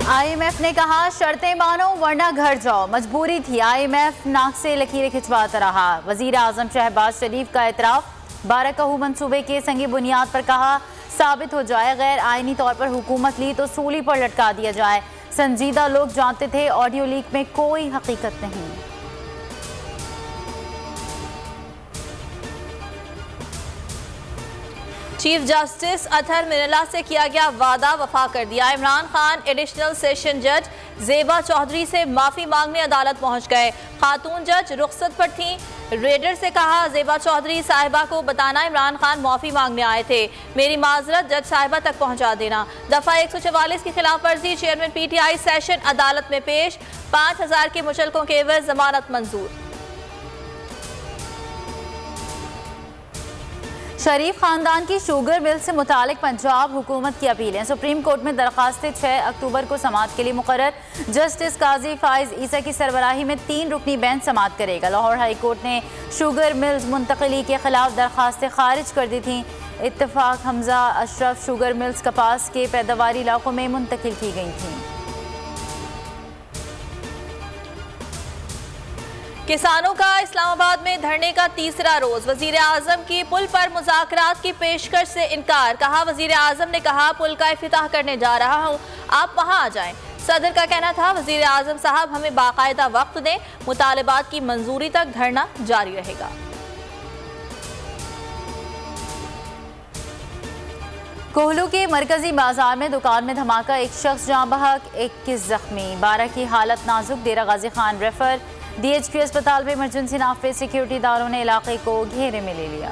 IMF ने कहा शर्तें मानो वरना घर जाओ, मजबूरी थी। IMF नाक से लकीरें खिंचवाता रहा। वजीर आजम शहबाज शरीफ का एतराफ, 12 कहू मंसूबे के संगी बुनियाद पर कहा साबित हो जाए गैर आईनी तौर पर हुकूमत ली तो सूली पर लटका दिया जाए। संजीदा लोग जानते थे ऑडियो लीक में कोई हकीकत नहीं। चीफ जस्टिस अतहर मिनला से किया गया वादा वफा कर दिया। इमरान खान एडिशनल सेशन जज जेबा चौधरी से माफी मांगने अदालत पहुंच गए। खातून जज रुखसत पर थीं। रेडर से कहा जेबा चौधरी साहिबा को बताना इमरान खान माफी मांगने आए थे, मेरी माजरत जज साहिबा तक पहुंचा देना। दफा 144 की खिलाफ वर्जी, चेयरमैन PTI सेशन अदालत में पेश। 5000 के मुचलकों के एवज जमानत मंजूर। शरीफ खानदान की शुगर मिल से मुतालिक पंजाब हुकूमत की अपीलें। सुप्रीम कोर्ट में दरखास्तें 6 अक्टूबर को समाअत के लिए मुकर्रर। जस्टिस काजी फाइज ईसा की सरबराही में 3 रुकनी बेंच समाअत करेगा। लाहौर हाई कोर्ट ने शुगर मिल्स मुंतकली के खिलाफ दरखास्तें खारिज कर दी थीं। इत्तफाक हमजा अशरफ शुगर मिल्स कपास के पैदावारी इलाकों में मुंतकिल की गई थीं। किसानों का इस्लामाबाद में धरने का तीसरा रोज। वजीर आजम की पुल पर मुज़ाकरात की पेशकश से इनकार। कहा वजीर आजम ने कहा पुल का इफ्तिताह करने जा रहा हूं, आप वहां आ जाएं। सदर का कहना था वजीर आजम साहब हमें बाकायदा वक्त दें, मुतालबात की मंजूरी तक धरना जारी रहेगा। कोहलू के मरकजी बाजार में दुकान में धमाका, एक शख्स जाँ बहक, 21 जख्मी। 12 की हालत नाजुक, डेरा गाजी खान रेफर। DHQ अस्पताल में इमरजेंसी नाफे सिक्योरिटी दारों ने इलाके को घेरे में ले लिया।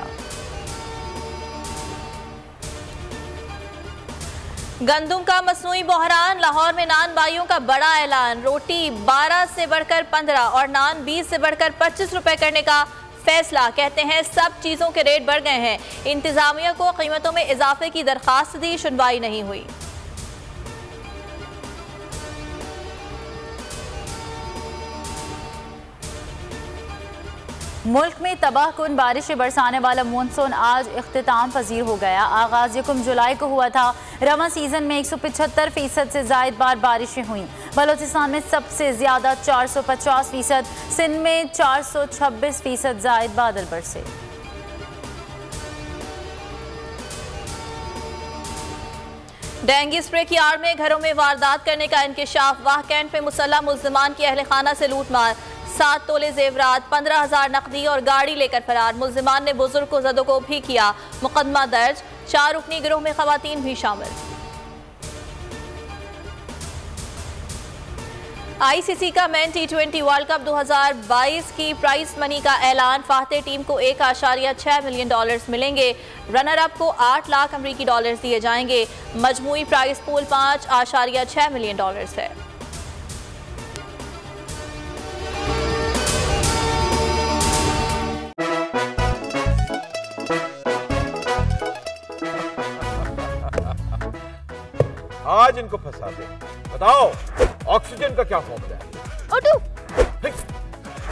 गंदुम का मसनूई बहरान, लाहौर में नान बाइयों का बड़ा ऐलान। रोटी 12 से बढ़कर 15 और नान 20 से बढ़कर 25 रुपए करने का फैसला। कहते हैं सब चीजों के रेट बढ़ गए हैं। इंतजामिया को कीमतों में इजाफे की दरखास्त दी, सुनवाई नहीं हुई। मुल्क में तबाहकुन बारिशें बरसाने वाला मानसून आज इख्तिताम पजीर हो गया। आगाज 1 जुलाई को हुआ था। रमा सीजन में 175% से जायद बार बारिशें हुई। बलोचिस्तान में सबसे ज्यादा 450%, सिंध में 426% जायद बादल बरसे। डेंगू स्प्रे की आड़ में घरों में वारदात करने का इंकशाफ। वाह कैंट में मुसल्लह मुल्जिमान की अहल खाना से लूटमार। 7 तोले जेवरात, 15,000 नकदी और गाड़ी लेकर फरार। मुल्जिमान ने बुजुर्ग को ज़दो भी किया। मुकदमा दर्ज। 4 रुकनी गिरोह में खवातीन भी शामिल। ICC का मेन T20 वर्ल्ड कप 2022 की प्राइस मनी का ऐलान। फाते टीम को $1.6 मिलियन मिलेंगे। रनर अप को $8 लाख अमरीकी डॉलर्स दिए जाएंगे। मजमूई प्राइस पूल $5.6 मिलियन है। आज इनको फंसा दे। बताओ ऑक्सीजन का क्या फॉर्मूला है? O2।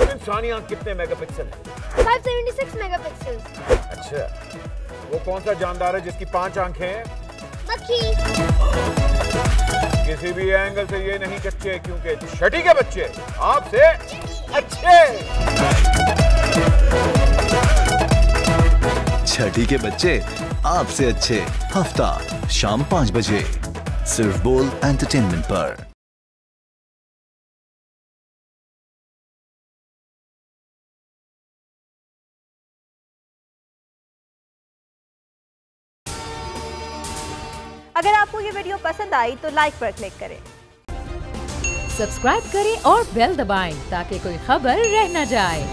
इंसानी आंख कितने मेगापिक्सल है? 576 मेगापिक्सल। अच्छा, वो कौन सा जानदार है जिसकी 5 आंखें हैं? मक्खी। किसी भी एंगल से ये नहीं कच्चे, क्योंकि छठी के बच्चे आपसे अच्छे। छठी के बच्चे आपसे अच्छे। हफ्ता शाम 5 बजे सिर्फ बोल एंटरटेनमेंट पर। अगर आपको ये वीडियो पसंद आई तो लाइक पर क्लिक करें, सब्सक्राइब करें और बेल दबाएं ताकि कोई खबर रह न जाए।